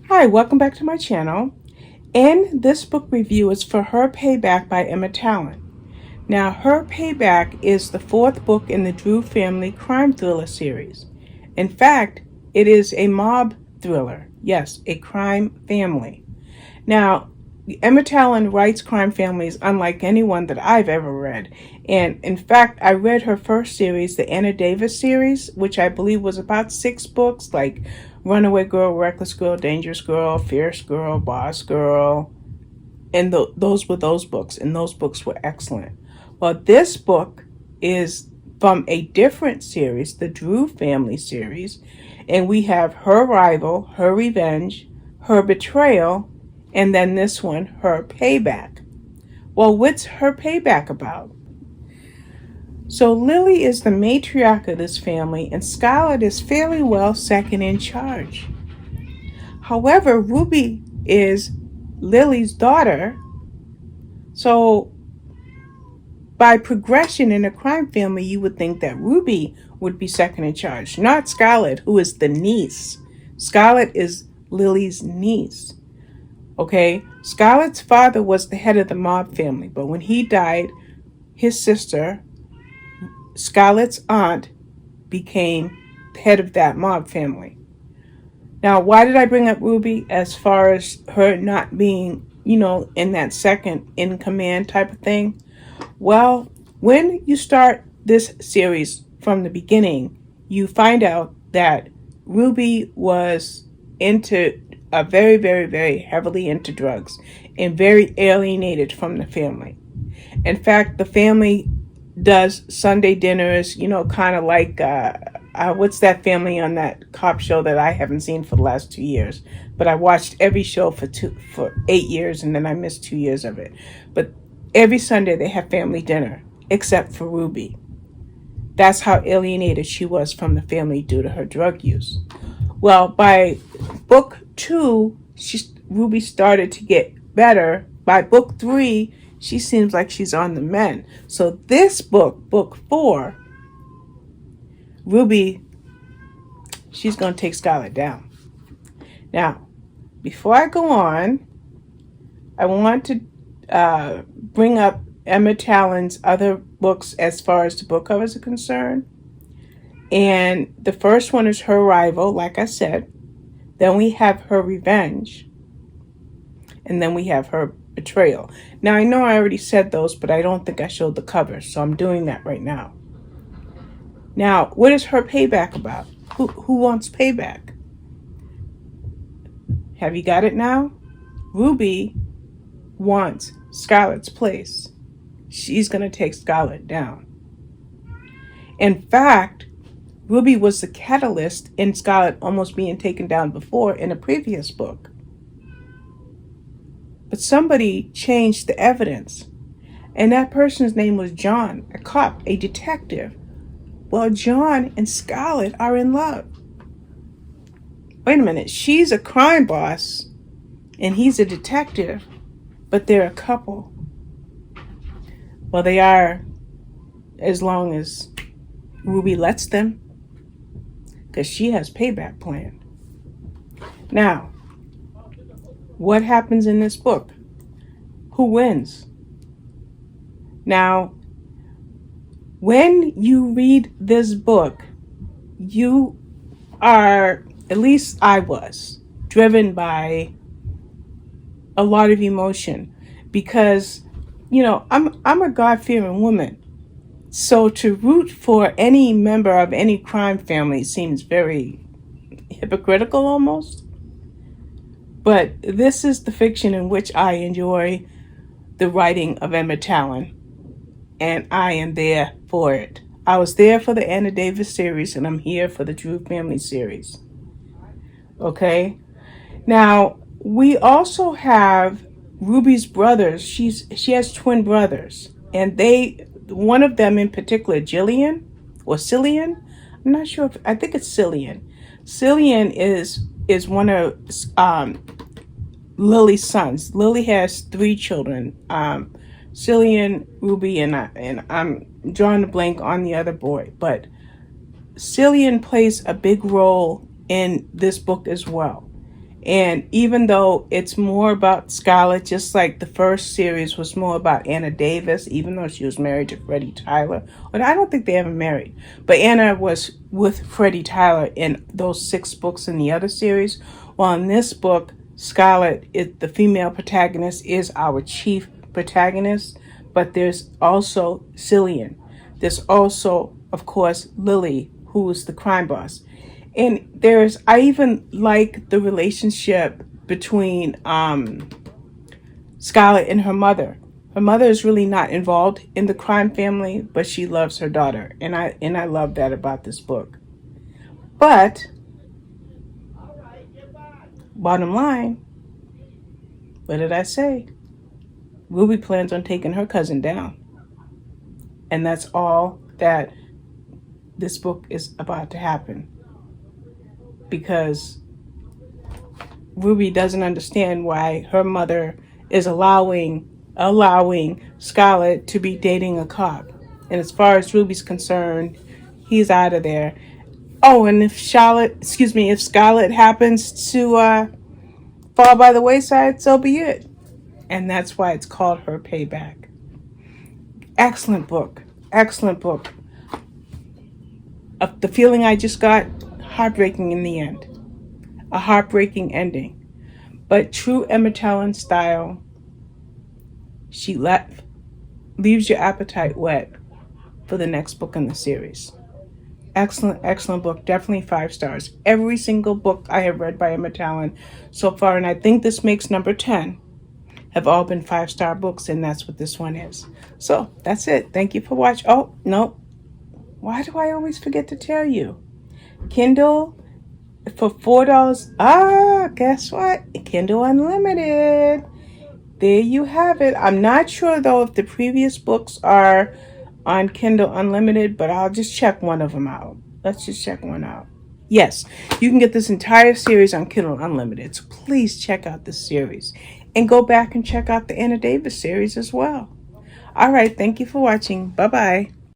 Hi, welcome back to my channel. And this book review is for Her Payback by Emma Tallon. Now, Her Payback is the fourth book in the Drew family crime thriller series. In fact, it is a mob thriller. Yes, a crime family. Now, Emma Tallon writes crime families unlike anyone that I've ever read. And in fact, I read her first series, the Anna Davis series, which I believe was about 6 books, like Runaway Girl, Reckless Girl, Dangerous Girl, Fierce Girl, Boss Girl. And those were those books, and those books were excellent. Well, this book is from a different series, the Drew family series, and we have Her Rival, Her Revenge, Her Betrayal, and then this one, Her Payback. Well, what's Her Payback about? So Lily is the matriarch of this family, and Scarlett is fairly well second in charge. However, Ruby is Lily's daughter, so by progression in a crime family, you would think that Ruby would be second in charge, not Scarlett, who is the niece. Scarlett is Lily's niece. Okay, Scarlett's father was the head of the mob family, but when he died, his sister, Scarlett's aunt, became the head of that mob family. Now, why did I bring up Ruby as far as her not being, in that second in command type of thing? Well, when you start this series from the beginning, you find out that Ruby was very, very, very heavily into drugs and very alienated from the family. In fact, the family does Sunday dinners, kind of like, what's that family on that cop show that I haven't seen for the last 2 years? But I watched every show for 8 years, and then I missed 2 years of it. But every Sunday they have family dinner, except for Ruby. That's how alienated she was from the family due to her drug use. Well, by book 2, Ruby started to get better. By book 3, she seems like she's on the mend. So this book, book 4, Ruby, she's going to take Scarlett down. Now, before I go on, I want to bring up Emma Tallon's other books as far as the book covers are concerned. And the first one is Her Rival, like I said. Then we have Her Revenge. And then we have Her Betrayal. Now, I know I already said those, but I don't think I showed the cover, so I'm doing that right now. Now, what is Her Payback about? Who wants payback? Have you got it now? Ruby wants Scarlett's place. She's going to take Scarlett down. In fact, Ruby was the catalyst in Scarlett almost being taken down before in a previous book. But somebody changed the evidence. And that person's name was John, a cop, a detective. Well, John and Scarlett are in love. Wait a minute, she's a crime boss and he's a detective, but they're a couple. Well, they are, as long as Ruby lets them, because she has payback planned. Now, what happens in this book? Who wins? Now, when you read this book, you are, at least I was, driven by a lot of emotion because, I'm a God-fearing woman. So to root for any member of any crime family seems very hypocritical almost. But this is the fiction in which I enjoy the writing of Emma Tallon, and I am there for it. I was there for the Anna Davis series, and I'm here for the Drew family series. Okay? Now, we also have Ruby's brothers. She has twin brothers, and one of them in particular, Cillian, I'm not sure I think it's Cillian. Cillian is one of Lily's sons. Lily has 3 children. Cillian, Ruby, and I'm drawing a blank on the other boy, but Cillian plays a big role in this book as well. And even though it's more about Scarlett, just like the first series was more about Anna Davis, even though she was married to Freddie Tyler. But I don't think they ever married. But Anna was with Freddie Tyler in those 6 books in the other series. While in this book, Scarlett, the female protagonist, is our chief protagonist. But there's also Cillian. There's also, of course, Lily, who is the crime boss. And I even like the relationship between Scarlett and her mother. Her mother is really not involved in the crime family, but she loves her daughter. And I love that about this book. But bottom line, what did I say? Ruby plans on taking her cousin down. And that's all that this book is about to happen. Because Ruby doesn't understand why her mother is allowing Scarlett to be dating a cop. And as far as Ruby's concerned, he's out of there. Oh, and if Scarlett happens to fall by the wayside, so be it. And that's why it's called Her Payback. Excellent book. Excellent book. The feeling I just got, heartbreaking in the end. A heartbreaking ending. But true Emma Tallon style, she leaves your appetite wet for the next book in the series. Excellent, excellent book. Definitely 5 stars. Every single book I have read by Emma Tallon so far, and I think this makes number 10, have all been 5-star books, and that's what this one is. So that's it. Thank you for watching. Oh, no. Why do I always forget to tell you? Kindle for $4. Guess what? Kindle Unlimited. There you have it. I'm not sure though if the previous books are on Kindle Unlimited, but I'll just check one of them out. Let's just check one out. Yes, you can get this entire series on Kindle Unlimited. So please check out this series and go back and check out the Anna Davis series as well. All right. Thank you for watching. Bye-bye.